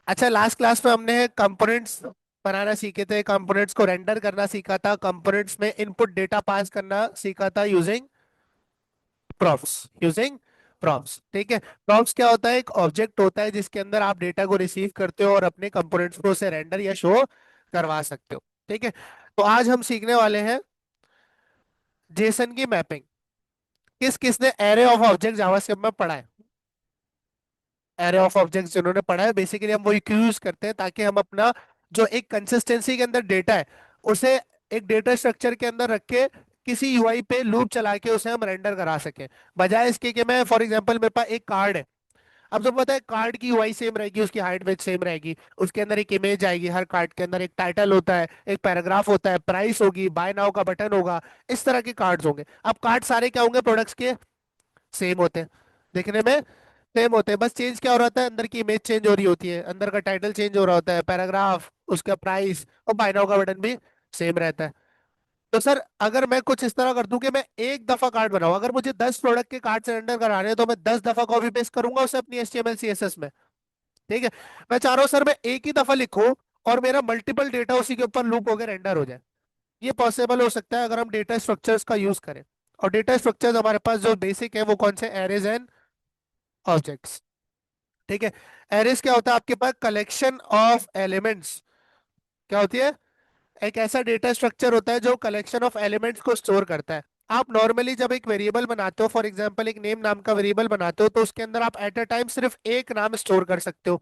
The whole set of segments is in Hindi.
अच्छा, लास्ट क्लास में हमने कंपोनेंट्स बनाना सीखे थे, कंपोनेंट्स को रेंडर करना सीखा था, कंपोनेंट्स में इनपुट डेटा पास करना सीखा था यूजिंग यूजिंग प्रॉम्प्ट्स। ठीक है, प्रॉम्प्ट्स क्या होता है? एक ऑब्जेक्ट होता है जिसके अंदर आप डेटा को रिसीव करते हो और अपने कंपोनेंट्स को उसे रेंडर या शो करवा सकते हो। ठीक है, तो आज हम सीखने वाले हैं जेसन की मैपिंग। किस किसने एरे ऑफ ऑब्जेक्ट जावास्क्रिप्ट में पढ़ा है? एरे ऑफ ऑब्जेक्ट्स जिन्होंने पढ़ा है, बेसिकली हम वही क्यों यूज करते हैं ताकि हम अपना जो एक कंसिस्टेंसी के अंदर डेटा है उसे एक डेटा स्ट्रक्चर के अंदर रख के किसी यूआई पे लूप चला के उसे हम रेंडर करा सकें। बजाय इसके कि मैं फॉर एग्जांपल मेरे पास एक कार्ड है। अब तो पता है कार्ड की यूआई सेम रहेगी, उसकी हाइट वेट सेम रहेगी, उसके अंदर एक इमेज आएगी, हर कार्ड के अंदर एक टाइटल होता है, एक पैराग्राफ होता है, प्राइस होगी, बाय नाउ का बटन होगा। इस तरह के कार्ड्स होंगे। अब कार्ड सारे क्या होंगे? प्रोडक्ट्स के सेम होते हैं, दिखने में सेम होते हैं, बस चेंज क्या हो रहा है? अंदर की इमेज चेंज हो रही होती है, अंदर का टाइटल चेंज हो रहा होता है, पैराग्राफ, उसका प्राइस और बाय नाउ का बटन भी सेम रहता है। तो सर अगर मैं कुछ इस तरह कर दूं कि मैं एक दफा कार्ड बनाऊं, अगर मुझे 10 प्रोडक्ट के कार्ड सरेंडर कराने हैं तो मैं 10 दफा कॉपी पेस्ट करूंगा उसे अपनी HTML CSS में। ठीक है, मैं चाह रहा हूं सर मैं एक ही दफा लिखूं और मेरा मल्टीपल डेटा उसी के ऊपर लूप होकर रेंडर हो जाए। ये पॉसिबल हो सकता है अगर हम डेटा स्ट्रक्चर्स का यूज करें। और डेटा स्ट्रक्चर्स हमारे पास जो बेसिक है वो कौन से? Arrays and objects. ठीक है, एरेज क्या होता है? आपके पास कलेक्शन ऑफ एलिमेंट्स क्या होती है? एक ऐसा डेटा स्ट्रक्चर होता है जो कलेक्शन ऑफ एलिमेंट्स को स्टोर करता है। आप नॉर्मली जब एक वेरिएबल बनाते हो, फॉर एग्जांपल एक नेम नाम का वेरिएबल बनाते हो, तो उसके अंदर आप एट अ टाइम सिर्फ एक नाम स्टोर कर सकते हो,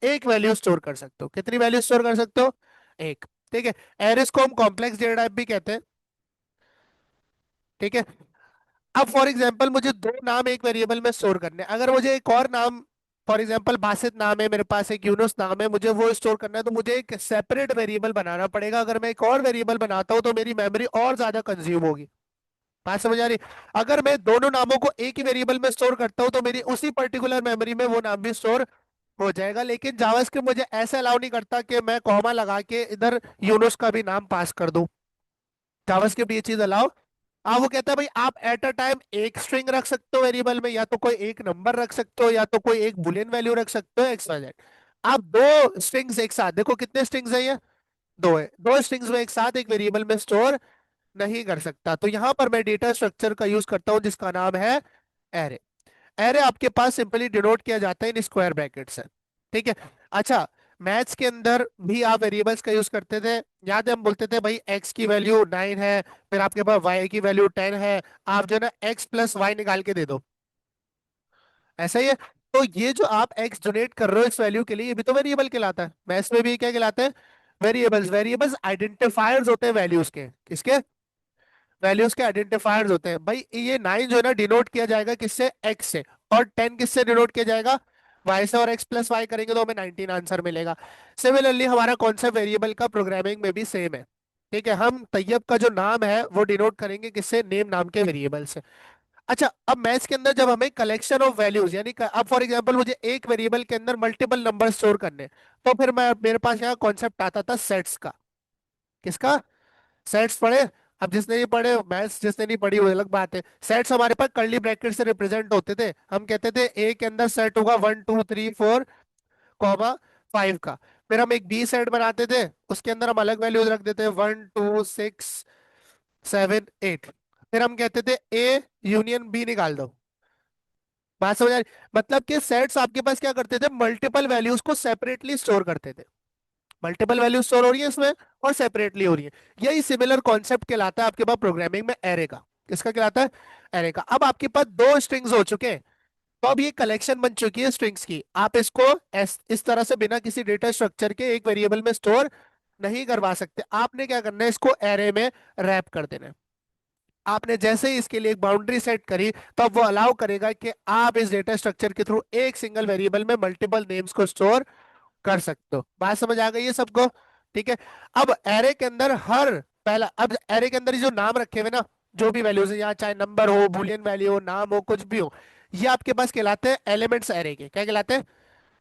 एक वैल्यू स्टोर कर सकते हो। कितनी वैल्यू स्टोर कर सकते हो? एक। ठीक है, एरेज को हम कॉम्प्लेक्स डेटा टाइप भी कहते हैं। ठीक है, अब फॉर एग्जांपल मुझे दो नाम एक वेरिएबल में स्टोर करने हैं। अगर मुझे एक और नाम, फॉर एग्जांपल बासित नाम है मेरे पास, एक यूनुस नाम है, मुझे वो स्टोर करना है, तो मुझे एक सेपरेट वेरिएबल बनाना पड़ेगा। अगर मैं एक और वेरिएबल बनाता हूँ तो मेरी मेमोरी और ज्यादा कंज्यूम होगी। बात समझ आ रही? अगर मैं दोनों नामों को एक ही वेरिएबल में स्टोर करता हूँ तो मेरी उसी पर्टिकुलर मेमोरी में वो नाम भी स्टोर हो जाएगा। लेकिन जावास्क्रिप्ट मुझे ऐसा अलाउ नहीं करता कि मैं कॉमा लगा के इधर यूनुस का भी नाम पास कर दूं। जावास्क्रिप्ट ये चीज अलाउ, हाँ, वो कहता है भाई आप एट अ टाइम एक स्ट्रिंग रख सकते हो वेरिएबल में, या तो कोई एक नंबर रख सकते हो, या तो कोई एक बुलियन वैल्यू रख सकते हो, एक्स वाई जेड। आप दो स्ट्रिंग्स एक साथ, देखो कितने स्ट्रिंग्स है ये? दो है। दो स्ट्रिंग्स में एक साथ एक वेरिएबल में स्टोर नहीं कर सकता। तो यहां पर मैं डेटा स्ट्रक्चर का यूज करता हूं जिसका नाम है एरे। एरे आपके पास सिंपली डिनोट किया जाता है इन स्क्वायर ब्रैकेट से। ठीक है, अच्छा, मैथ्स के अंदर भी आप वेरिएबल्स का यूज करते थे। याद है हम बोलते थे भाई एक्स की वैल्यू 9 है, फिर आपके पास वाई की वैल्यू 10 है, आप जो है ना एक्स प्लस वाई निकाल के दे दो। ऐसा ही है। तो ये जो आप एक्स डोनेट कर रहे हो इस वैल्यू के लिए, ये भी तो वेरिएबल कहलाता है। मैथ्स में भी क्या कहलाता है? वेरिएबल्स। वेरिएबल्स आइडेंटिफायर्स होते हैं वैल्यूज के। किसके? वैल्यूज के आइडेंटिफायर्स होते हैं। भाई ये 9 जो है ना डिनोट किया जाएगा किससे? एक्स से। और 10 किससे डिनोट किया जाएगा? वाई से। और एक्स प्लस वाई करेंगे तो हमें 19 आंसर मिलेगा। सिमिलरली हमारा कॉन्सेप्ट वेरिएबल का प्रोग्रामिंग में भी सेम है। ठीक है, हम तैयब का जो नाम है वो डिनोट करेंगे किससे? नेम नाम के वेरिएबल से। अच्छा, अब मैथ्स के अंदर जब हमें कलेक्शन ऑफ वैल्यूज यानी अब फॉर एग्जांपल मुझे एक वेरिएबल के अंदर मल्टीपल नंबर स्टोर करने, तो फिर मैं मेरे पास यहाँ कॉन्सेप्ट आता था सेट्स का। किसका? सेट्स पढ़े? अब जिसने नहीं पढ़े मैथ्स, जिसने नहीं पढ़ी वो अलग बात है। सेट्स हमारे पास कर्ली ब्रैकेट से रिप्रेजेंट होते थे। हम कहते थे ए के अंदर सेट होगा 1 2 3 4 5 का। फिर हम एक बी सेट बनाते थे, उसके अंदर हम अलग वैल्यूज रख देते 1 2 6 7 8। फिर हम कहते थे ए यूनियन बी निकाल दो। बात समझ आ रही? मतलब कि सेट्स आपके पास क्या करते थे? मल्टीपल वैल्यूज को सेपरेटली स्टोर करते थे। मल्टीपल वैल्यू स्टोर हो रही है इसमें और सेपरेटली हो रही है। यही सिमिलर कॉन्सेप्ट कहलाता है आपके पास प्रोग्रामिंग में एरे का। किसका कहलाता है? एरे का। अब आपके पास दो स्ट्रिंग्स हो चुके हैं, तो अब ये कलेक्शन बन चुकी है स्ट्रिंग्स की। आप इसको इस तरह से बिना किसी डेटा स्ट्रक्चर के एक वेरिएबल में स्टोर नहीं करवा सकते। आपने क्या करना है? इसको एरे में रैप कर देना है। आपने जैसे ही इसके लिए एक बाउंड्री सेट करी, तो अब वो अलाउ करेगा कि आप इस डेटा स्ट्रक्चर के थ्रू एक सिंगल वेरिएबल में मल्टीपल नेम्स को स्टोर कर सकते हो। बात समझ आ गई है सबको? ठीक है, अब एरे के अंदर हर पहला, अब एरे के अंदर ये जो नाम रखे हुए ना, जो भी वैल्यूज है यहाँ, चाहे नंबर हो, बुलियन वैल्यू हो, नाम हो, कुछ भी हो, ये आपके पास कहलाते हैं एलिमेंट्स एरे के। क्या कहलाते हैं?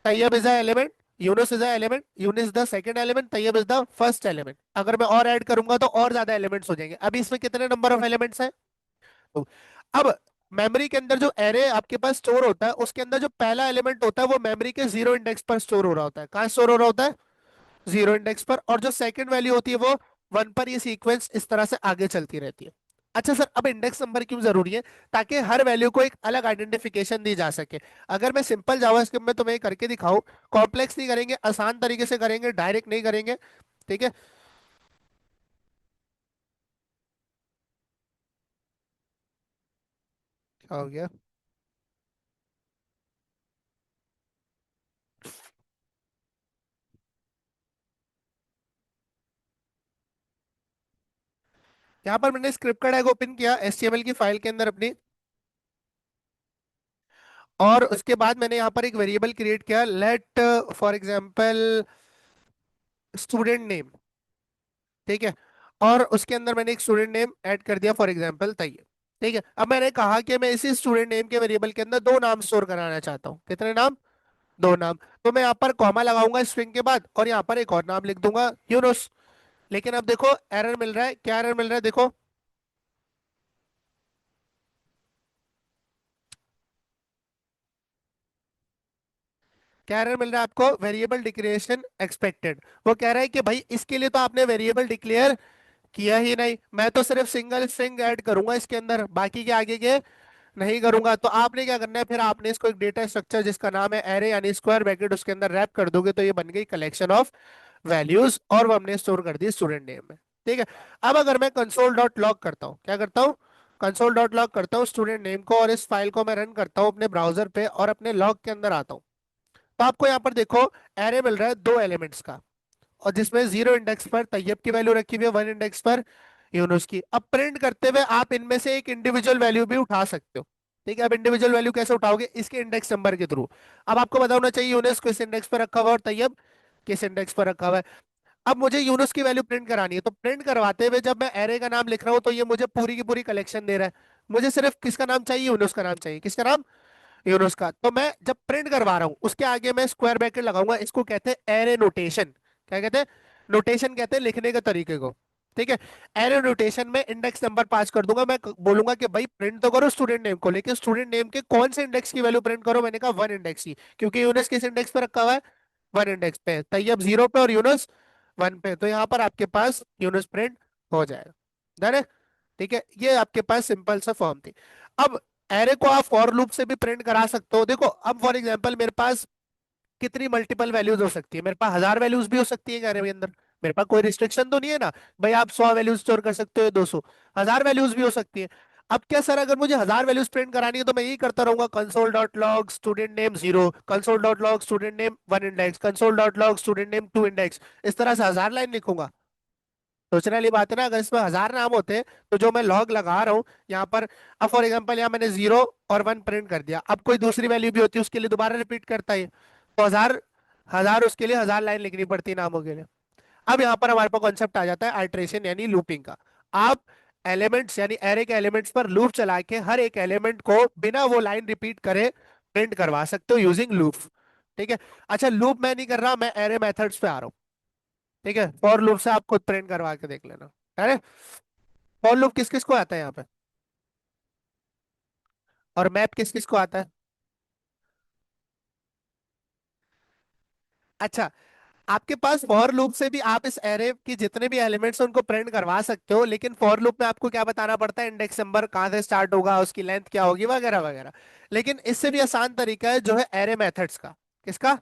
Tayyab is the element, Yunus is the element, Yunus the second element, Tayyab is the first element. अगर मैं और ऐड करूंगा तो और ज्यादा एलिमेंट्स हो जाएंगे। अभी इसमें कितने नंबर ऑफ एलिमेंट्स हैं? तो अब मेमोरी के अंदर जो एरे आपके पास स्टोर होता है उसके अंदर जो पहला एलिमेंट होता है वो मेमोरी के जीरो इंडेक्स पर स्टोर हो रहा होता है। कहाँ स्टोर हो रहा होता है? जीरो इंडेक्स पर। और जो सेकंड वैल्यू होती है वो वन पर। ये सीक्वेंस इस तरह से आगे चलती रहती है। अच्छा सर, अब इंडेक्स नंबर क्यों जरूरी है? ताकि हर वैल्यू को एक अलग आइडेंटिफिकेशन दी जा सके। अगर मैं सिंपल जावास्क्रिप्ट में तुम्हें करके दिखाऊं, कॉम्प्लेक्स नहीं करेंगे, आसान तरीके से करेंगे, डायरेक्ट नहीं करेंगे। ठीक है। क्या हो गया? यहाँ पर मैंने स्क्रिप्ट का टैग ओपन किया एचटीएमएल की फाइल के अंदर अपनी। और उसके बाद मैंने यहाँ पर एक वेरिएबल क्रिएट किया, let for example student name. ठीक है। और उसके अंदर मैंने एक स्टूडेंट नेम ऐड कर दिया, फॉर एग्जांपल तैयब। ठीक है। अब मैंने कहा कि मैं इसी स्टूडेंट नेम के वेरिएबल के अंदर दो नाम स्टोर कराना चाहता हूँ। कितने नाम? दो नाम। तो मैं यहाँ पर कॉमा लगाऊंगा स्ट्रिंग के बाद और यहाँ पर एक और नाम लिख दूंगा, यूनुस। लेकिन अब देखो एरर मिल रहा है। क्या एरर मिल रहा है? देखो क्या एरर मिल रहा है आपको? Variable declaration expected. वो कह रहा है कि भाई इसके लिए तो आपने वेरिएबल डिक्लेयर किया ही नहीं, मैं तो सिर्फ सिंगल स्ट्रिंग ऐड करूंगा इसके अंदर, बाकी के आगे के नहीं करूंगा। तो आपने क्या करना है फिर? आपने इसको एक डेटा स्ट्रक्चर जिसका नाम है एरे यानी स्क्वायर ब्रैकेट उसके अंदर रैप कर दोगे तो ये बन गई कलेक्शन ऑफ वैल्यूज, और वो हमने स्टोर कर दी स्टूडेंट नेम में। ठीक है। अब अगर मैं कंसोल डॉट लॉग करता हूँ, क्या करता हूँ? कंसोल डॉट लॉग करता हूँ स्टूडेंट नेम को, और इस फाइल को मैं रन करता हूँ अपने ब्राउजर पे और अपने लॉग के अंदर आता हूँ। तो आपको यहाँ पर देखो एरे मिल रहा है दो एलिमेंट्स का, और जिसमें जीरो इंडेक्स पर तैयब की वैल्यू रखी हुई है, वन इंडेक्स पर यूनुस की। अब प्रिंट करते हुए आप इनमें से एक इंडिविजुअल वैल्यू भी उठा सकते हो। ठीक है। अब इंडिविजुअल वैल्यू कैसे उठाओगे? इसके इंडेक्स नंबर के थ्रू। अब आपको पता होना चाहिए यूनुस किस इंडेक्स पर रखा हुआ है और तैयब किस इंडेक्स पर रखा हुआ है। अब मुझे यूनुस की वैल्यू प्रिंट करानी है, तो प्रिंट करवाते हुए जब मैं एरे का नाम लिख रहा हूँ तो ये मुझे पूरी की पूरी कलेक्शन दे रहा है। मुझे सिर्फ किसका नाम चाहिए? यूनुस का नाम चाहिए। किसका नाम? यूनुस का। तो मैं जब प्रिंट करवा रहा हूँ उसके आगे मैं स्क्वायर ब्रैकेट लगाऊंगा। इसको कहते हैं एरे नोटेशन। क्या कहते हैं? नोटेशन कहते हैं लिखने के तरीके को। ठीक है। एरे नोटेशन में इंडेक्स नंबर पास कर दूंगा। मैं बोलूंगा कि भाई प्रिंट तो करो स्टूडेंट नेम को, लेकिन स्टूडेंट नेम के कौन से इंडेक्स की वैल्यू प्रिंट करो? मैंने कहा वन इंडेक्स की, क्योंकि यूनुस किस इंडेक्स पे रखा हुआ है? वन इंडेक्स पे। तैयब जीरो पे और यूनुस वन पे। तो यहाँ पर आपके पास यूनुस प्रिंट हो जाएगा। डन है? ठीक है। ये आपके पास सिंपल सा फॉर्म थी। अब एरे को आप फॉर लूप से भी प्रिंट करा सकते हो। देखो अब फॉर एग्जांपल मेरे पास कितनी मल्टीपल वैल्यूज हो सकती है? मेरे पास हजार वैल्यूज भी हो सकती है एरे के अंदर। मेरे पास कोई रिस्ट्रिक्शन तो नहीं है ना भाई, आप 100 वैल्यूज स्टोर कर सकते हो, 200, हजार वैल्यूज भी हो सकती है। अब क्या सर, अगर मुझे हजार वैल्यूज प्रिंट करानी है तो मैं यही करता रहूंगा, console dot log student name zero, console dot log student name one index, console dot log student name two index. इस तरह से हजार लाइन लिखूंगा। सोचने वाली बात है ना। अगर इसमें हजार नाम होते तो जो मैं लॉग लगा रहा हूँ यहाँ पर, अब फॉर एग्जांपल यहाँ मैंने जीरो और वन प्रिंट कर दिया, अब कोई दूसरी वैल्यू भी होती है उसके लिए दोबारा रिपीट करता है तो हजार, हजार उसके लिए हजार लाइन लिखनी पड़ती है नामों के लिए। अब यहाँ पर हमारे पास कॉन्सेप्ट आ जाता है आइट्रेशन यानी लूपिंग का। आप एलिमेंट्स यानी एरे के एलिमेंट्स पर लूप चला के हर एक एलिमेंट को बिना वो लाइन रिपीट करे प्रिंट करवा सकते हो यूजिंग लूप। ठीक है। अच्छा लूप मैं नहीं कर रहा, मैं एरे मेथड्स पे आ रहा हूँ। ठीक है। फॉर लूप से आप खुद प्रिंट करवा के देख लेना। अरे फॉर लूप किस किस को आता है यहाँ पे? और मैप किस किस को आता है? अच्छा, आपके पास फॉर लूप से भी आप इस एरे की जितने भी एलिमेंट्स उनको प्रिंट करवा सकते हो, लेकिन फॉर लूप में आपको क्या बताना पड़ता है? इंडेक्स नंबर कहाँ से स्टार्ट होगा, उसकी लेंथ क्या होगी, वगैरह वगैरह। लेकिन इससे भी आसान तरीका है जो है एरे मेथड्स का। किसका?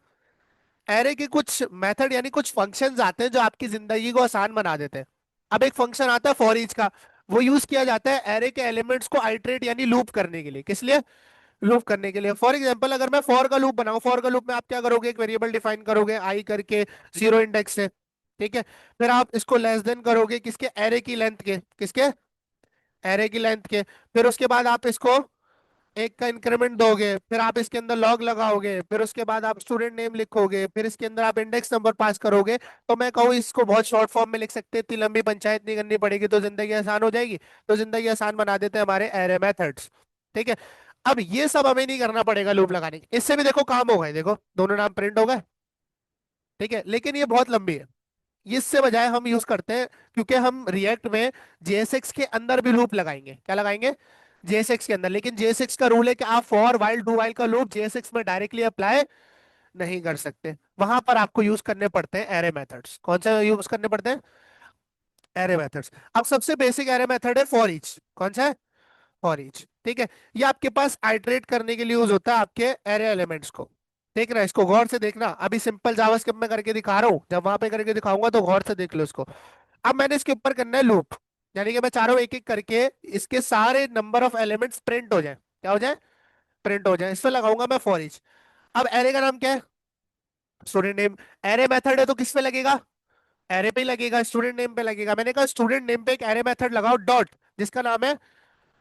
एरे के कुछ मेथड यानी कुछ फंक्शंस आते हैं जो आपकी जिंदगी को आसान बना देते हैं। अब एक फंक्शन आता है फॉर ईच का, वो यूज किया जाता है एरे के एलिमेंट्स को आइटरेट यानी लूप करने के लिए। किस लिए? लूप करने के लिए। फॉर एग्जांपल अगर मैं फॉर का लूप बनाऊं, फॉर का लूप में आप क्या करोगे? एक वेरिएबल डिफाइन करोगे आई करके जीरो इंडेक्स से। ठीक है। फिर आप इसको लेस देन करोगे किसके? एरे की लेंथ के। किसके? एरे की लेंथ के। फिर उसके बाद आप इसको एक का इंक्रीमेंट दोगे, फिर आप इसके अंदर लॉग लगाओगे, फिर उसके बाद आप स्टूडेंट नेम लिखोगे, फिर इसके अंदर आप इंडेक्स नंबर पास करोगे। तो मैं कहूँ इसको बहुत शॉर्ट फॉर्म में लिख सकते हैं, इतनी लंबी पंचायत नहीं करनी पड़ेगी तो जिंदगी आसान हो जाएगी। तो जिंदगी आसान बना देते हैं हमारे एरे मेथड्स। ठीक है। अब ये सब हमें नहीं करना पड़ेगा लूप लगाने के, इससे भी देखो काम हो गए, देखो दोनों नाम प्रिंट हो गए। ठीक है। लेकिन ये बहुत लंबी है, इससे बजाय हम यूज करते हैं, क्योंकि हम रिएक्ट में जेएसएक्स के अंदर भी लूप लगाएंगे। क्या लगाएंगे? जेएसएक्स के अंदर। लेकिन जेएसएक्स का रूल है कि आप फॉर वाइल डू वाइल का लूप जेएसएक्स में डायरेक्टली अप्लाई नहीं कर सकते। वहां पर आपको यूज करने पड़ते हैं एरे मेथड्स। कौन सा यूज करने पड़ते हैं? Array methods. अब सबसे बेसिक एरे मेथड है फॉर ईच। कौन सा है? For each. ठीक है। ये आपके पास आइटरेट करने के लिए यूज होता है आपके एरे एलिमेंट्स को। देखना, इसको गौर से देखना। अभी सिंपल जावास्क्रिप्ट में करके दिखा रहा हूँ, जब वहां पे करके दिखाऊंगा तो गौर से देख लो इसको। अब मैंने इसके ऊपर करना है लूप, यानी कि मैं चाह रहा हूं एक एक करके इसके सारे नंबर ऑफ एलिमेंट्स प्रिंट हो जाए। क्या हो जाए? प्रिंट हो जाए। इस पे लगाऊंगा मैं फॉर ईच। अब एरे का नाम क्या है? Student name. एरे मेथड है तो किस पे लगेगा? एरे पे ही लगेगा, स्टूडेंट नेम पे लगेगा। मैंने कहा स्टूडेंट नेम पे एक एरे मेथड लगाओ डॉट, जिसका नाम है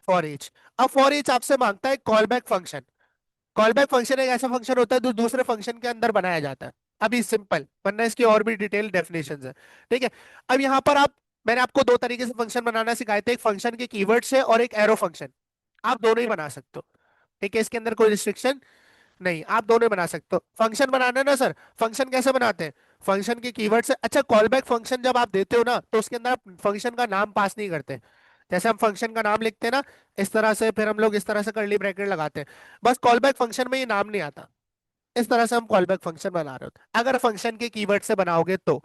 फॉर ईच। अब फॉर ईच आपसे मांगता है call back function. Call back function एक ऐसा फंक्शन होता है जो दूसरे फंक्शन के अंदर बनाया जाता है। अभी सिंपल, वरना इसकी और भी डिटेल डेफिनेशन है। ठीक है। अब यहाँ पर आप, मैंने आपको दो तरीके से फंक्शन बनाना सिखाए थे, एक फंक्शन के कीवर्ड से और एक एरो फंक्शन। आप दोनों ही बना सकते हो। ठीक है, इसके अंदर कोई रिस्ट्रिक्शन नहीं, आप दोनों बना सकते हो। फंक्शन बनाना है ना सर, फंक्शन कैसे बनाते हैं? फंक्शन के कीवर्ड से। अच्छा, कॉल बैक फंक्शन जब आप देते हो ना, तो उसके अंदर आप फंक्शन का नाम पास नहीं करते। जैसे हम फंक्शन का नाम लिखते हैं ना, इस तरह से, फिर हम लोग इस तरह से कर्ली ब्रैकेट लगाते हैं। बस कॉल बैक फंक्शन में ये नाम नहीं आता। इस तरह से हम कॉल बैक फंक्शन बना रहे होते हैं, अगर फंक्शन के कीवर्ड से बनाओगे तो।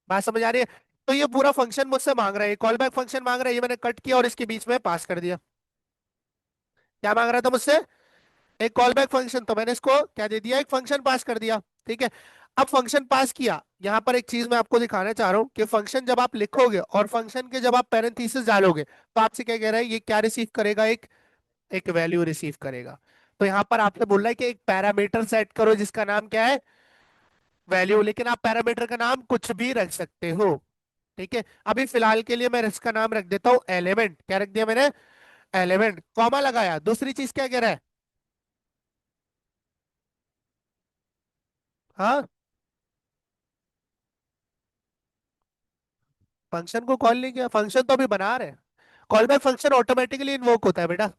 बात समझ आ रही है? तो ये पूरा फंक्शन मुझसे मांग रहा है, कॉल बैक फंक्शन मांग रहा है, ये मैंने कट किया और इसके बीच में पास कर दिया। क्या मांग रहा था मुझसे? एक कॉल बैक फंक्शन, तो मैंने इसको क्या दे दिया? एक फंक्शन पास कर दिया। ठीक है। अब फंक्शन पास किया, यहां पर एक चीज मैं आपको दिखाना चाह रहा हूं कि फंक्शन जब आप लिखोगे और फंक्शन के जब आप पैरेंथेसिस डालोगे, तो आपसे क्या कह रहा है? ये क्या रिसीव करेगा? एक एक वैल्यू रिसीव करेगा। तो यहां पर आपसे बोल रहा है कि एक पैरामीटर सेट करो जिसका नाम क्या है? वैल्यू। लेकिन आप पैरामीटर का नाम कुछ भी रख सकते हो। ठीक है। अभी फिलहाल के लिए मैं इसका नाम रख देता हूं एलिमेंट। क्या रख दिया मैंने? एलिमेंट। कॉमा लगाया। दूसरी चीज क्या कह रहा है? हाँ, फंक्शन को कॉल नहीं किया, फंक्शन तो अभी बना रहे हैं। Call back function automatically invoke होता है बेटा,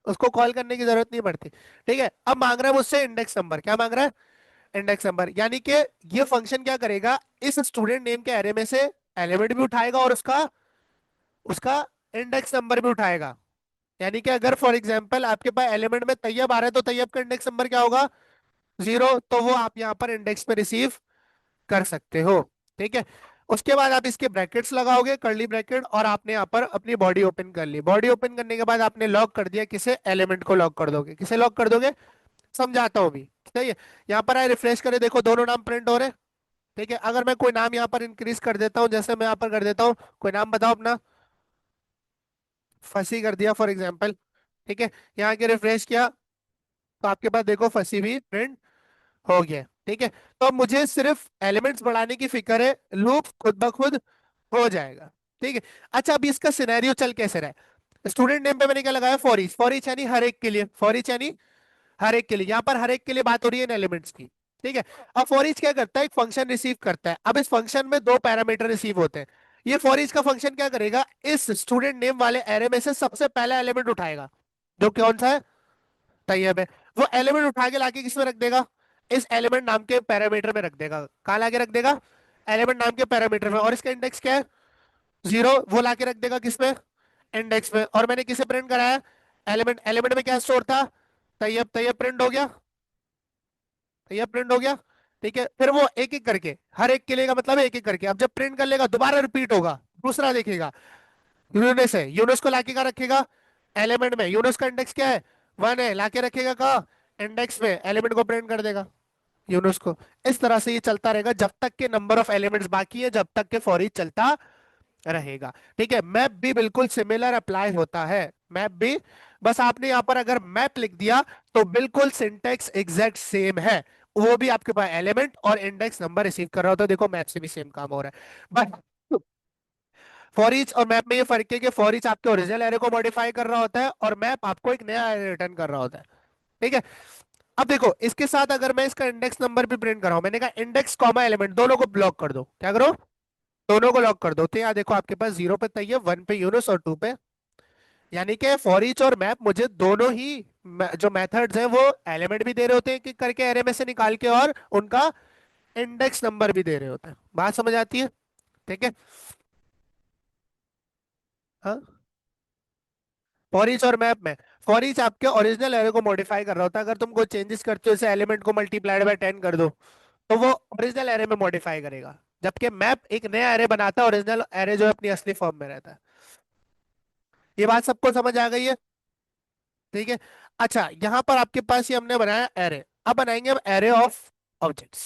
उसको कॉल करने की जरूरत नहीं पड़ती। ठीक है। अब मांग रहा है मुझसे इंडेक्स नंबर। क्या मांग रहा है? Index number. यानी कि ये फंक्शन क्या करेगा? इस स्टूडेंट नेम के एरे में से एलिमेंट भी उठाएगा और उसका उसका इंडेक्स नंबर भी उठाएगा। यानी कि अगर फॉर एग्जांपल आपके पास एलिमेंट में तैयब आ रहा है, तो तैयब का इंडेक्स नंबर क्या होगा? 0। तो वो आप यहाँ पर इंडेक्स में रिसीव कर सकते हो। ठीक है। उसके बाद आप इसके ब्रैकेट्स लगाओगे, कर्ली ब्रैकेट, और आपने यहाँ पर अपनी बॉडी ओपन कर ली। बॉडी ओपन करने के बाद आपने लॉक कर दिया, किसे? एलिमेंट को लॉक कर दोगे। किसे लॉक कर दोगे? समझाता हूँ भी। सही है। यहाँ पर आए, रिफ्रेश करें, देखो दोनों नाम प्रिंट हो रहे हैं। ठीक है। अगर मैं कोई नाम यहाँ पर इंक्रीज कर देता हूँ, जैसे मैं यहाँ पर कर देता हूँ, कोई नाम बताओ अपना। फंसी कर दिया फॉर एग्जाम्पल। ठीक है। यहाँ के रिफ्रेश किया, तो आपके पास देखो फंसी भी प्रिंट हो गया। ठीक है। तो अब मुझे सिर्फ एलिमेंट्स बढ़ाने की फिक्र है, लूप खुद ब खुद हो जाएगा। ठीक है। अच्छा, अभी इसका सिनेरियो चल कैसे रहा है? स्टूडेंट नेम पे मैंने क्या लगाया? For each. फॉर ईच यानी हर एक के लिए, फॉर ईच यानी हर एक के लिए। यहाँ पर हर एक के लिए बात हो रही है इन एलिमेंट्स की। ठीक है। अब फॉर ईच क्या करता है? एक फंक्शन रिसीव करता है। अब इस फंक्शन में दो पैरामीटर रिसीव होते हैं। ये फॉर ईच का फंक्शन क्या करेगा? इस स्टूडेंट नेम वाले एरे में से सबसे पहला एलिमेंट उठाएगा, जो कौन सा है? तैयब है। वो एलिमेंट उठा के लाके किसमें रख देगा? इस एलिमेंट नाम के पैरामीटर में रख देगा। कहाँ लाके रख देगा? एलिमेंट नाम के पैरामीटर में। और इसका इंडेक्स क्या है? 0। वो लाके रख देगा किसमें? इंडेक्स में। और मैंने किसे प्रिंट कराया? एलिमेंट। एलिमेंट में क्या स्टोर था? तैयब। तैयब प्रिंट हो गया। तैयब प्रिंट हो गया। ठीक है। फिर वो एक एक करके, हर एक के लिए का मतलब है एक एक करके, अब जब प्रिंट कर लेगा दोबारा रिपीट होगा, दूसरा देखेगा। यूनिस है, यूनिस को लाके का रखेगा? एलिमेंट में। यूनिस का इंडेक्स क्या है? 1 है। लाके रखेगा कहा? इंडेक्स में। एलिमेंट को प्रिंट कर देगा, यूनिस को। इस तरह से ये चलता रहेगा जब तक के नंबर ऑफ एलिमेंट्स बाकी है, जब तक के फॉर ईच चलता रहेगा। ठीक है। मैप भी बिल्कुल सिमिलर अप्लाई होता है। मैप भी, बस आपने यहां पर अगर मैप लिख दिया तो बिल्कुल सिंटेक्स एग्जैक्ट सेम है। वो भी आपके पास एलिमेंट और इंडेक्स नंबर रिसीव कर रहा होता है। देखो मैप से भी सेम काम हो रहा है, बट फॉर ईच और मैप में ये फर्क है कि फॉर ईच आपके ओरिजिनल एरे को मॉडिफाई कर रहा होता है और मैप आपको एक नया एरे रिटर्न कर रहा होता है। ठीक है। अब देखो, इसके साथ अगर मैं इसका इंडेक्स नंबर भी प्रिंट कर रहा हूं, मैंने कहा इंडेक्स कॉमा एलिमेंट दोनों को ब्लॉक कर दो। क्या करो? दोनों को लॉक कर दो। तो यहाँ देखो आपके पास 0 पे तैयब, 1 पे यूनुस और 2 पे, यानी कि फॉर ईच और मैप मुझे दोनों ही जो मेथड्स हैं वो एलिमेंट भी दे रहे होते हैं कि करके एरे में से निकाल के, और उनका इंडेक्स नंबर भी दे रहे होते हैं। बात समझ आती है? ठीक है। हाँ, फॉर ईच और मैप में फॉर ईच आपके ओरिजिनल एरे को मॉडिफाई कर रहा होता है। अगर तुम कोई चेंजेस करते हो, जैसे एलिमेंट को मल्टीप्लाइड बाय 10 कर दो, तो वो ओरिजिनल एरे में मॉडिफाई करेगा। जबकि मैप एक नया एरे बनाता है, ओरिजिनल एरे जो है अपनी असली फॉर्म में रहता है। ये बात सबको समझ आ गई है? ठीक है। अच्छा, यहाँ पर आपके पास ये हमने बनाया एरे। अब बनाएंगे हम एरे ऑफ ऑब्जेक्ट्स।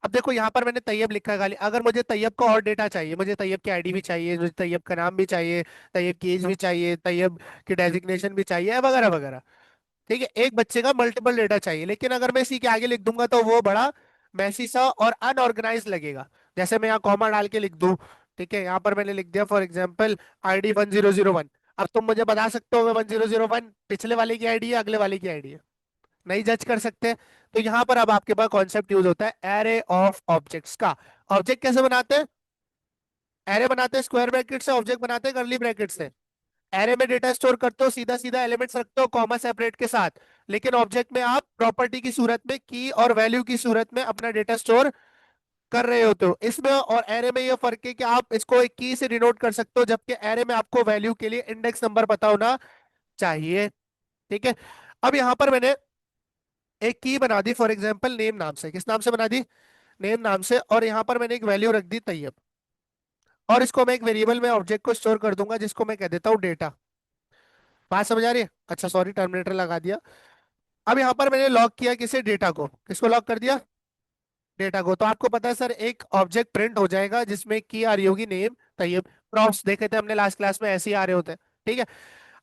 अब देखो यहाँ पर मैंने तैयब लिखा है खाली। अगर मुझे तैयब का और डेटा चाहिए, मुझे तैयब की आईडी भी चाहिए, मुझे तैयब का नाम भी चाहिए, तैयब की एज भी चाहिए, तैयब की डेजिग्नेशन भी चाहिए, वगैरह वगैरह। ठीक है, एक बच्चे का मल्टीपल डेटा चाहिए, लेकिन अगर मैं इसी के आगे लिख दूंगा तो वो बड़ा मैसी सा और अनऑर्गेनाइज लगेगा। जैसे मैं यहाँ कॉमा डाल के लिख दूं। ठीक है, यहाँ पर मैंने लिख दिया फॉर एग्जाम्पल आईडी 1001। अब तुम मुझे बता सकते हो 1001 पिछले वाले की आईडी है, अगले वाले की आईडी है? नहीं जज कर सकते। तो यहाँ पर अब आपके पास कॉन्सेप्ट यूज होता है एरे ऑफ ऑब्जेक्ट्स का। ऑब्जेक्ट कैसे बनाते हैं? एरे बनाते हैं स्क्वायर ब्रैकेट से, ऑब्जेक्ट बनाते हैं कर्ली ब्रैकेट से। एरे में डेटा स्टोर करते हो, सीधा सीधा एलिमेंट्स रखते हो कॉमा सेपरेट के साथ। लेकिन ऑब्जेक्ट में आप प्रॉपर्टी की सूरत में, की और वैल्यू की सूरत में अपना डेटा स्टोर कर रहे होते हो। इसमें और एरे में ये फर्क है कि आप इसको एक की से डिनोट कर सकते हो, जबकि एरे में आपको वैल्यू के लिए इंडेक्स नंबर पता होना चाहिए। ठीक है। अब यहां पर मैंने एक की बना दी फॉर एग्जांपल नेम नाम से। किस नाम से बना दी? नेम नाम से। और यहां पर मैंने एक वैल्यू रख दी तैयब। और इसको मैं एक वेरिएबल में ऑब्जेक्ट को स्टोर कर दूंगा, जिसको मैं कह देता हूँ डेटा। बात समझ आ रही है? अच्छा सॉरी, टर्मिनेटर लगा दिया। अब यहाँ पर मैंने लॉक किया किसे? डेटा को। किसको लॉक कर दिया? डेटा को। तो आपको पता है सर, एक ऑब्जेक्ट प्रिंट हो जाएगा जिसमें की आ रही होगी नेम तैयब। प्रॉम्प्ट्स देखे थे हमने लास्ट क्लास में, ऐसे ही आ रहे होते हैं। ठीक है।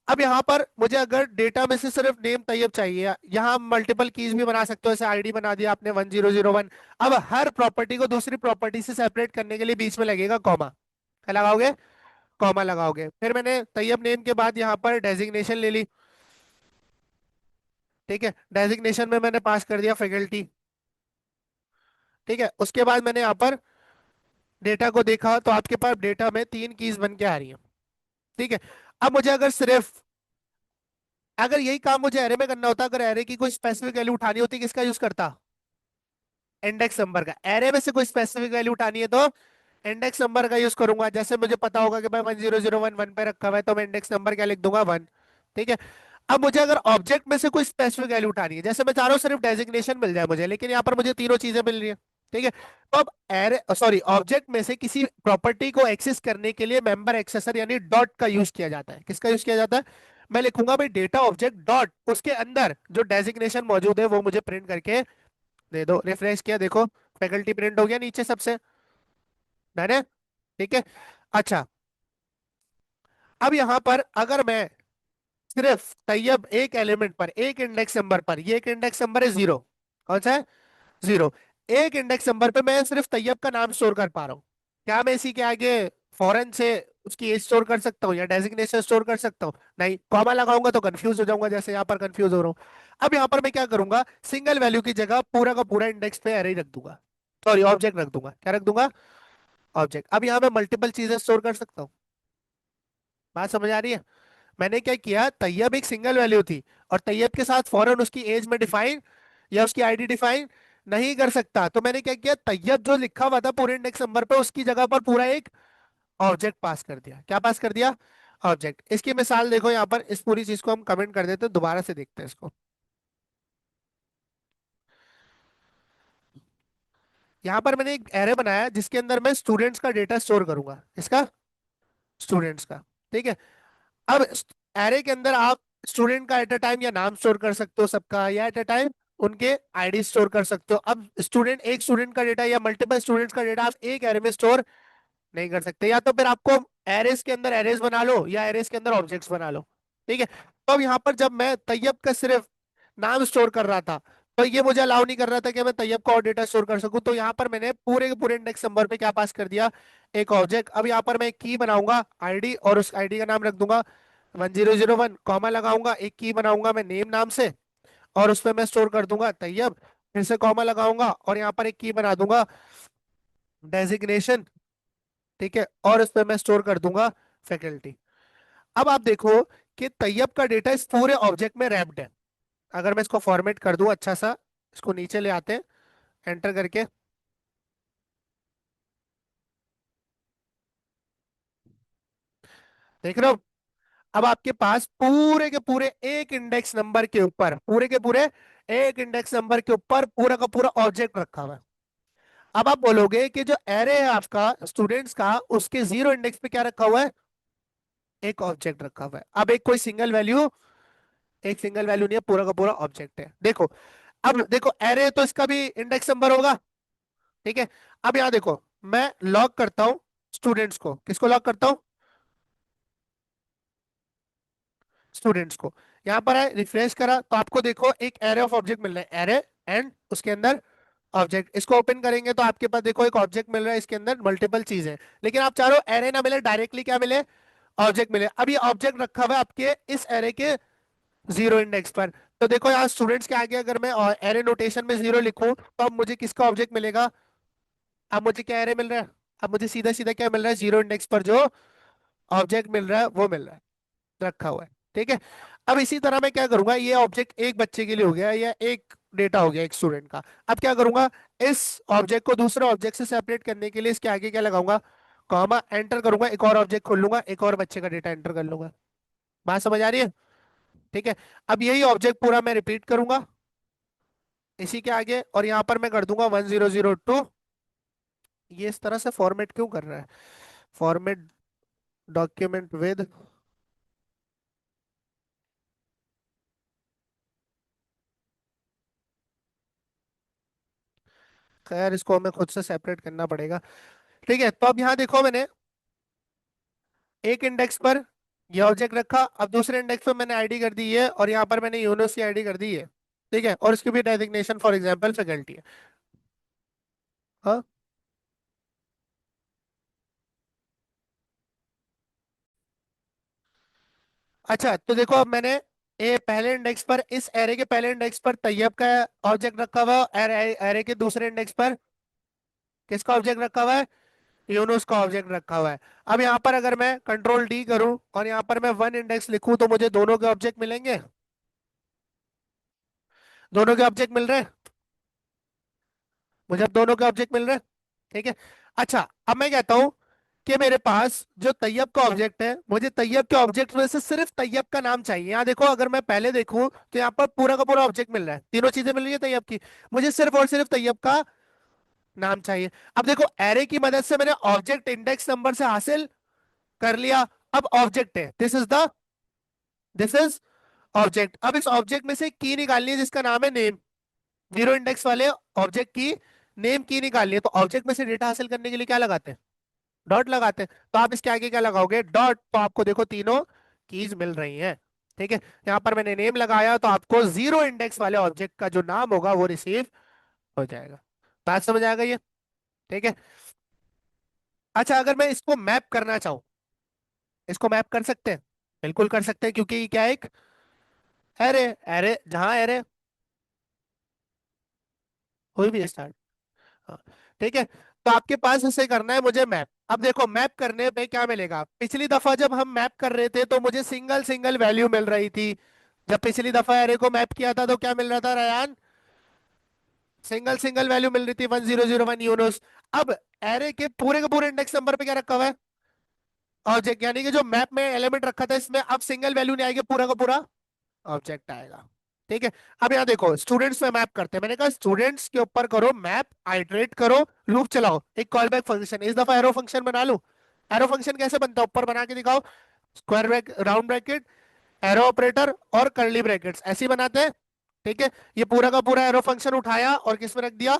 अब यहाँ पर मुझे अगर डेटा में से सिर्फ नेम तैयब चाहिए, यहाँ मल्टीपल कीज भी बना सकते हो। जैसे आईडी बना दिया आपने 1001। अब हर प्रॉपर्टी को दूसरी प्रॉपर्टी से सेपरेट करने के लिए बीच में लगेगा कॉमा। क्या लगाओगे? कॉमा लगाओगे। फिर मैंने तैयब नेम के बाद यहाँ पर डेजिग्नेशन ले ली। ठीक है, डेजिग्नेशन में मैंने पास कर दिया फैकल्टी। ठीक है, उसके बाद मैंने यहाँ पर डेटा को देखा, तो आपके पास डेटा में 3 कीज बन के आ रही है। ठीक है। अब मुझे अगर सिर्फ, अगर यही काम मुझे एरे में करना होता, अगर एरे की कोई स्पेसिफिक वैल्यू उठानी होती, किसका यूज करता? इंडेक्स नंबर का। एरे में से कोई स्पेसिफिक वैल्यू उठानी है तो इंडेक्स नंबर का यूज करूंगा। जैसे मुझे पता होगा कि भाई 1001 1 पे रखा हुआ है, तो मैं इंडेक्स नंबर क्या लिख दूंगा? 1। ठीक है। अब मुझे अगर ऑब्जेक्ट में से कोई स्पेसिफिक वैल्यू उठानी है, जैसे मैं चाह रहा हूँ सिर्फ डेजिग्नेशन मिल जाए मुझे, लेकिन यहाँ पर मुझे तीनों चीजें मिल रही है। ठीक है। तो अब एरे सॉरी ऑब्जेक्ट में से किसी प्रॉपर्टी को एक्सेस करने के लिए मेंबर एक्सेसर यानी डॉट का यूज किया जाता है। किसका यूज किया जाता है? मैं लिखूंगा भाई डेटा ऑब्जेक्ट डॉट, उसके अंदर जो डेजिग्नेशन मौजूद है वो मुझे प्रिंट करके दे दो। रिफ्रेश किया, देखो फैकल्टी प्रिंट हो गया नीचे सबसे। डन है? ठीक है। अच्छा, अब यहां पर अगर मैं सिर्फ तैयब एक एलिमेंट पर, एक इंडेक्स नंबर पर, ये एक इंडेक्स नंबर है 0। कौन सा है? 0। एक इंडेक्स नंबर पे मैं सिर्फ तैयब का नाम स्टोर कर पा रहा हूँ। क्या मैं इसी के आगे फॉरेन से उसकी एज स्टोर कर सकता हूँ या डेजिग्नेशन स्टोर कर सकता हूँ? नहीं। कॉमा लगाऊंगा तो कंफ्यूज हो जाऊंगा, जैसे यहाँ पर कंफ्यूज हो रहा हूँ। अब यहाँ पर मैं क्या करूंगा? सिंगल वैल्यू की जगह पूरा का पूरा इंडेक्स पे एरे रख दूंगा। सॉरी ऑब्जेक्ट रख दूंगा। क्या रख दूंगा? ऑब्जेक्ट। अब यहाँ मैं मल्टीपल चीजें स्टोर कर सकता हूँ। बात समझ आ रही है? मैंने क्या किया, तैयब एक सिंगल वैल्यू थी, और तैयब के साथ फौरन उसकी एज में डिफाइन या उसकी आईडी डिफाइन नहीं कर सकता। तो मैंने क्या किया, तैयब जो लिखा हुआ था पूरे इंडेक्स नंबर पे, उसकी जगह पर पूरा एक ऑब्जेक्ट पास कर दिया। क्या पास कर दिया? ऑब्जेक्ट। इसकी मिसाल देखो यहाँ पर, इस पूरी चीज को हम कमेंट कर देते हैं, दोबारा से देखते हैं इसको। यहाँ पर मैंने एक एरे बनाया जिसके अंदर मैं स्टूडेंट्स का डेटा स्टोर करूंगा। इसका? स्टूडेंट्स का। ठीक है। अब एरे के अंदर आप स्टूडेंट का एट अ टाइम या नाम स्टोर कर सकते हो सबका, या एट अ टाइम उनके आईडी स्टोर कर सकते हो। अब स्टूडेंट, एक स्टूडेंट का डेटा या मल्टीपल स्टूडेंट्स का डेटा आप एक एरे में स्टोर नहीं कर सकते। या तो फिर आपको एरेस के अंदर एरेस बना लो, या एरेस के अंदर ऑब्जेक्ट्स बना लो। ठीक है। तो अब यहाँ पर जब मैं तैयब का सिर्फ नाम स्टोर कर रहा था, तो ये मुझे अलाउ नहीं कर रहा था कि मैं तैयब का और डेटा स्टोर कर सकूं। तो यहाँ पर मैंने पूरे के पूरे इंडेक्स नंबर पे क्या पास कर दिया? एक ऑब्जेक्ट। अब यहाँ पर मैं एक की बनाऊंगा आईडी, और उस आईडी का नाम रख दूंगा 1001, कॉमा लगाऊंगा, एक की बनाऊंगा मैं नेम नाम से, और उस पर मैं स्टोर कर दूंगा तैयब। फिर से कॉमा लगाऊंगा और यहाँ पर एक की बना दूंगा डेजिग्नेशन। ठीक है, और इस पे मैं स्टोर कर दूंगा फैकल्टी। अब आप देखो कि तैयब का डेटा इस पूरे ऑब्जेक्ट में रैप्ड है। अगर मैं इसको फॉर्मेट कर दूं अच्छा सा, इसको नीचे ले आते हैं एंटर करके। देख रहे हो? अब आपके पास पूरे के पूरे एक इंडेक्स नंबर के ऊपर, पूरे के पूरे एक इंडेक्स नंबर के ऊपर पूरा का पूरा ऑब्जेक्ट रखा हुआ है। अब आप बोलोगे कि जो एरे है आपका स्टूडेंट्स का, उसके जीरो इंडेक्स पे क्या रखा हुआ है? एक ऑब्जेक्ट रखा हुआ है। अब एक कोई सिंगल वैल्यू, एक सिंगल वैल्यू नहीं है, पूरा का पूरा ऑब्जेक्ट है। देखो, अब देखो एरे तो इसका भी इंडेक्स नंबर होगा, ठीक है। अब यहाँ देखो, मैं लॉग करता हूँ स्टूडेंट्स को, किसको लॉग करता हूँ? स्टूडेंट्स को। यहाँ पर है, रिफ्रेश करा तो आपको देखो एक एरे ऑफ ऑब्जेक्ट मिल रहा है, एरे एंड उसके अंदर ऑब्जेक्ट। इसको ओपन करेंगे तो आपके पास देखो एक ऑब्जेक्ट मिल रहा है, इसके अंदर मल्टीपल चीजें। लेकिन आप चाह रहे हो एरे ना मिले, डायरेक्टली क्या मिले? ऑब्जेक्ट मिले। अब ये ऑब्जेक्ट रखा हुआ है आपके इस एरे के जीरो इंडेक्स पर। तो देखो यहाँ स्टूडेंट्स के आगे अगर मैं एरे नोटेशन में जीरो लिखूं तो अब मुझे किसका ऑब्जेक्ट मिलेगा? अब मुझे क्या एरे मिल रहा है? अब मुझे सीधा सीधा क्या मिल रहा है? जीरो इंडेक्स पर जो ऑब्जेक्ट मिल रहा है वो मिल रहा है, रखा हुआ है, ठीक है। अब इसी तरह मैं क्या करूंगा, ये ऑब्जेक्ट एक बच्चे के लिए हो गया या एक डेटा हो गया एक स्टूडेंट का। अब क्या करूंगा, इस ऑब्जेक्ट को दूसरे ऑब्जेक्ट से सेपरेट करने के लिए इसके आगे क्या लगाऊंगा? कॉमा, एंटर करूंगा, एक और ऑब्जेक्ट खोल लूंगा, एक और बच्चे का डेटा एंटर कर लूंगा। बात समझ आ रही है? ठीक है। अब यही ऑब्जेक्ट पूरा मैं रिपीट करूंगा इसी के आगे, और यहां पर मैं कर दूंगा 1002। ये इस तरह से फॉर्मेट क्यों कर रहा है? फॉर्मेट डॉक्यूमेंट विद, खैर इसको हमें खुद से सेपरेट करना पड़ेगा। ठीक है, तो अब यहाँ देखो, मैंने एक इंडेक्स पर ये ऑब्जेक्ट रखा, अब दूसरे इंडेक्स पर मैंने आईडी कर दी है, और यहाँ पर मैंने यूनिवर्सिटी आईडी कर दी है, ठीक है। और इसकी भी डेजिग्नेशन फॉर एग्जांपल फैकल्टी है। हाँ, अच्छा तो देखो, अब मैंने ए पहले इंडेक्स पर, इस एरे के पहले इंडेक्स पर तैयब का ऑब्जेक्ट रखा हुआ है, एरे एरे के दूसरे इंडेक्स पर किसका ऑब्जेक्ट रखा हुआ है? यूनुस का ऑब्जेक्ट रखा हुआ है। अब यहाँ पर अगर मैं कंट्रोल डी करूं और यहाँ पर मैं वन इंडेक्स लिखूं तो मुझे दोनों के ऑब्जेक्ट मिलेंगे, दोनों के ऑब्जेक्ट मिल रहे हैं, मुझे अब दोनों के ऑब्जेक्ट मिल रहे हैं, ठीक है। अच्छा, अब मैं कहता हूं कि मेरे पास जो तैयब का ऑब्जेक्ट है, मुझे तैयब के ऑब्जेक्ट में से सिर्फ तैयब का नाम चाहिए। यहाँ देखो, अगर मैं पहले देखूं तो यहाँ पर पूरा का पूरा ऑब्जेक्ट मिल रहा है, तीनों चीजें मिल रही है तैयब की। मुझे सिर्फ और सिर्फ तैयब का नाम चाहिए। अब देखो, एरे की मदद से मैंने ऑब्जेक्ट इंडेक्स नंबर से हासिल कर लिया। अब ऑब्जेक्ट है, दिस इज ऑब्जेक्ट। अब इस ऑब्जेक्ट में से की निकालनी है जिसका नाम है नेम। जीरो इंडेक्स वाले ऑब्जेक्ट की नेम की निकालनी है, तो ऑब्जेक्ट में से डेटा हासिल करने के लिए क्या लगाते हैं? डॉट लगाते हैं। तो आप इसके आगे क्या लगाओगे? डॉट। तो आपको देखो तीनों कीज मिल रही हैं, ठीक है। यहाँ पर मैंने नेम लगाया तो आपको जीरो इंडेक्स वाले ऑब्जेक्ट का जो नाम होगा वो रिसीव हो जाएगा। बात समझ आएगा ये? ठीक है। अच्छा, अगर मैं इसको मैप करना चाहूँ, इसको मैप कर सकते हैं? बिल्कुल कर सकते हैं, क्योंकि ये क्या है? एक एरे, एरे जहां एरे हुई भी स्टार्ट। हाँ, ठीक है। तो आपके पास इसे करना है मुझे मैप। अब देखो, मैप करने पे क्या मिलेगा? पिछली दफा जब हम मैप कर रहे थे तो मुझे सिंगल सिंगल वैल्यू मिल रही थी। जब पिछली दफा एरे को मैप किया था तो क्या मिल रहा था रयान? सिंगल सिंगल वैल्यू मिल रही थी, 1001 यूनिट्स। अब एरे के पूरे इंडेक्स नंबर पे क्या रखा हुआ है? ऑब्जेक्ट, यानी कि जो मैप में एलिमेंट रखा था इसमें अब सिंगल वैल्यू नहीं आएगी, पूरा का पूरा ऑब्जेक्ट आएगा, ठीक है। अब यहाँ देखो, स्टूडेंट्स में मैप करते हैं, मैंने कहा स्टूडेंट्स के ऊपर करो मैप, आइटरेट करो, लूप चलाओ, एक कॉल बैक फंक्शन, इस दफा एरो फंक्शन बना लूं। एरो फंक्शन कैसे बनता है ऊपर बना के दिखाओ? Square bracket, round bracket, arrow operator और कर्ली ब्रैकेट्स, ऐसे ही बनाते हैं, ठीक है। ये पूरा का पूरा एरो फंक्शन उठाया और किसमें रख दिया,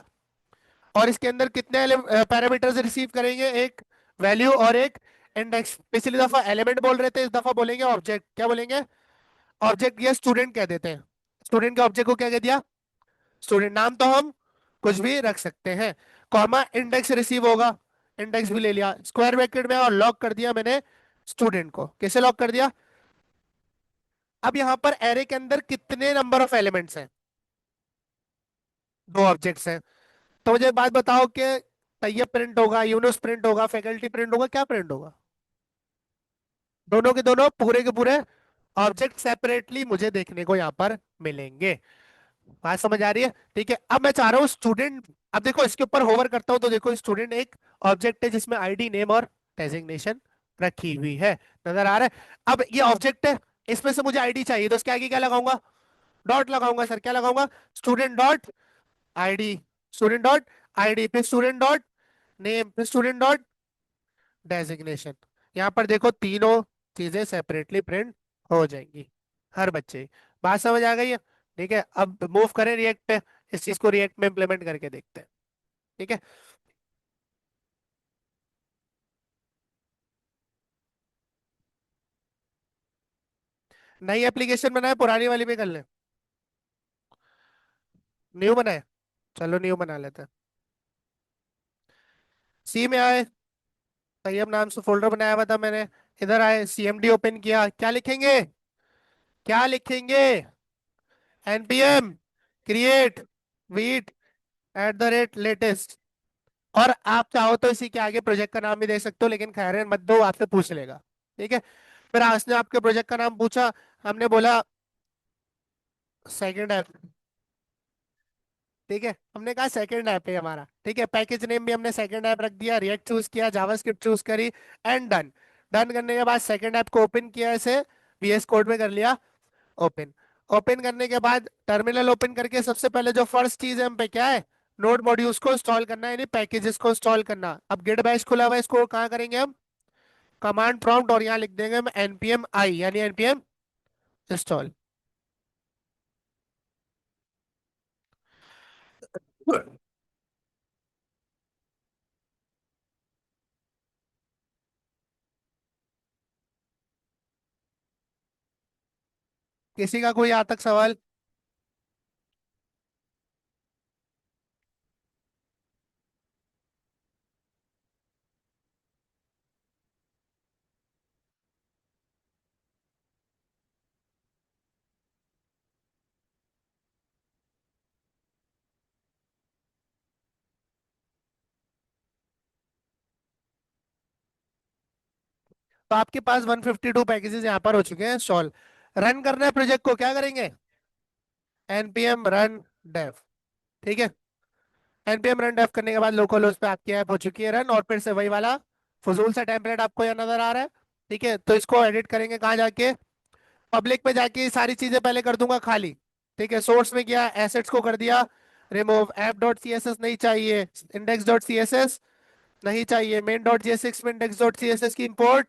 और इसके अंदर कितने पैरामीटर्स रिसीव करेंगे? एक वैल्यू और एक इंडेक्स। पिछली दफा एलिमेंट बोल रहे थे, इस दफा बोलेंगे ऑब्जेक्ट। क्या बोलेंगे? ऑब्जेक्ट या स्टूडेंट कह देते हैं। स्टूडेंट के ऑब्जेक्ट को क्या कह दिया? स्टूडेंट। नाम तो हम कुछ भी रख सकते हैं। कॉमा, इंडेक्स रिसीव होगा, इंडेक्स भी ले लिया स्क्वायर ब्रैकेट में, और लॉक कर दिया मैंने स्टूडेंट को। कैसे लॉक कर दिया? अब यहां पर एरे के अंदर कितने नंबर ऑफ एलिमेंट्स हैं? दो ऑब्जेक्ट्स हैं। तो मुझे एक बात बताओ कि तैयब प्रिंट होगा, यूनुस प्रिंट होगा, फैकल्टी प्रिंट होगा, क्या प्रिंट होगा? दोनों के दोनों पूरे के पूरे ऑब्जेक्ट सेपरेटली मुझे देखने को यहाँ पर मिलेंगे। बात समझ आ रही है? ठीक है। अब मैं चाह रहा हूँ स्टूडेंट, अब देखो इसके ऊपर होवर करता हूं तो देखो स्टूडेंट एक ऑब्जेक्ट है जिसमें आईडी, नेम और डेजिग्नेशन रखी हुई है। नजर आ रहा है? अब ये ऑब्जेक्ट है, इसमें से मुझे आईडी चाहिए, तो उसके आगे क्या लगाऊंगा? डॉट लगाऊंगा सर। क्या लगाऊंगा? Student dot ID. Student dot ID, फिर स्टूडेंट डॉट नेम, फिर स्टूडेंट डॉट डेजिग्नेशन। यहाँ पर देखो तीनों चीजें सेपरेटली प्रिंट हो जाएंगी हर बच्चे की। बात समझ आ गई है? ठीक है, अब मूव करें रिएक्ट पे। इस चीज को रिएक्ट में इम्प्लीमेंट करके देखते हैं। ठीक है, नई एप्लीकेशन बनाए, पुरानी वाली पे कर ले। न्यू बनाए, चलो न्यू बना लेते हैं। सी में आए, तैयब नाम से फोल्डर बनाया हुआ था मैंने। इधर आए, सीएमडी ओपन किया, क्या लिखेंगे? क्या लिखेंगे? NPM create wheat at the rate latest. और आप चाहो तो इसी के आगे प्रोजेक्ट का नाम भी दे सकते हो, लेकिन खैर मत दो, आपसे पूछ लेगा। ठीक है, फिर आज ने आपके प्रोजेक्ट का नाम पूछा, हमने बोला सेकंड ऐप। ठीक है, हमने कहा सेकंड ऐप है हमारा। ठीक है, पैकेज नेम भी हमने सेकंड ऐप रख दिया, रिएक्ट चूज किया, जावास्क्रिप्ट चूज करी, एंड डन। डन करने के बाद सेकंड ऐप को ओपन किया, ऐसे वीएस कोड में कर लिया ओपन। ओपन करने के बाद टर्मिनल ओपन करके सबसे पहले जो फर्स्ट चीज है हम पे क्या है? नोड मॉड्यूल्स को इंस्टॉल करना है, यानी पैकेजेस को इंस्टॉल करना। अब गिट बैश खुला हुआ है, इसको कहाँ करेंगे हम? कमांड प्रॉम्प्ट, और यहाँ लिख देंगे हम npm i, यानी npm इंस्टॉल। किसी का कोई आज तक सवाल? तो आपके पास 152 पैकेजेस यहाँ पर हो चुके हैं इंस्टॉल। रन करना है प्रोजेक्ट को, क्या करेंगे? npm run dev। ठीक है, npm run dev करने के बाद लोकल होस्ट पे आपकी ऐप हो चुकी है रन, और फिर से वही वाला फजूल सा टेम्पलेट आपको यहाँ नजर आ रहा है। ठीक है, तो इसको एडिट करेंगे कहाँ जाके? पब्लिक में जाके ये सारी चीजें पहले कर दूंगा खाली। ठीक है, सोर्स में गया, एसेट्स को कर दिया remove, app dot C S S नहीं चाहिए, index dot C S S नहीं चाहिए, मेन डॉट जेएसएक्स में index dot C S S की इंपोर्ट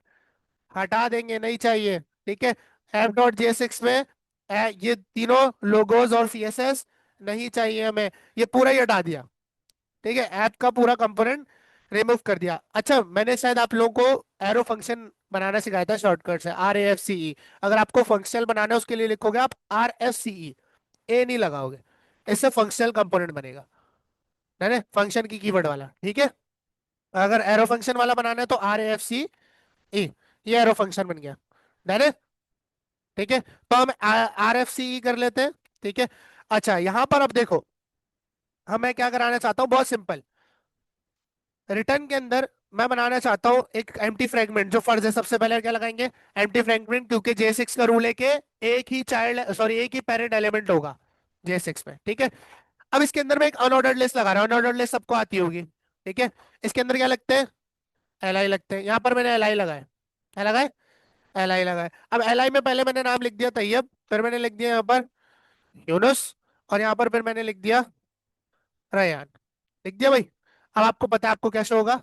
हटा देंगे, नहीं चाहिए। ठीक है, ऐप डॉट जेएसएक्स में ये तीनों लोगोज और सी एस एस नहीं चाहिए हमें, ये पूरा ही हटा दिया। ठीक है, ऐप का पूरा कंपोनेंट रिमूव कर दिया। अच्छा, मैंने शायद आप लोगों को एरो फंक्शन बनाना सिखाया था शॉर्टकट से, RAFCE। अगर आपको फंक्शनल बनाना है उसके लिए लिखोगे आप RFCE, ए नहीं लगाओगे, इससे फंक्शनल कंपोनेंट बनेगा। है ना, फंक्शन की कीवर्ड वाला। ठीक है, अगर एरो फंक्शन वाला बनाना है तो RAFCE, ये एरो फंक्शन बन गया। डन है? ठीक है, तो हम RFCE कर लेते हैं। ठीक है, अच्छा यहां पर अब देखो, हम मैं क्या कराना चाहता हूँ, बहुत सिंपल। रिटर्न के अंदर मैं बनाना चाहता हूँ एक एम्प्टी फ्रेगमेंट, जो फर्ज है सबसे पहले क्या लगाएंगे? एम्प्टी फ्रेगमेंट, क्योंकि J6 का रूल है कि एक ही चाइल्ड, सॉरी एक ही पेरेंट एलिमेंट होगा J6 में। ठीक है, अब इसके अंदर मैं एक अनऑर्डर्ड लिस्ट लगा रहा हूँ, अनऑर्डर्ड लिस्ट सबको आती होगी। ठीक है, इसके अंदर क्या लगते हैं? LI लगते हैं। यहाँ पर मैंने LI लगाया, क्या लगाए? LI लगाए। अब LI में पहले मैंने नाम लिख दिया तैयब, फिर मैंने लिख दिया यहाँ पर यूनुस, और यहाँ पर फिर मैंने लिख दिया रयान। लिख दिया भाई। अब आपको पता है आपको कैसे होगा?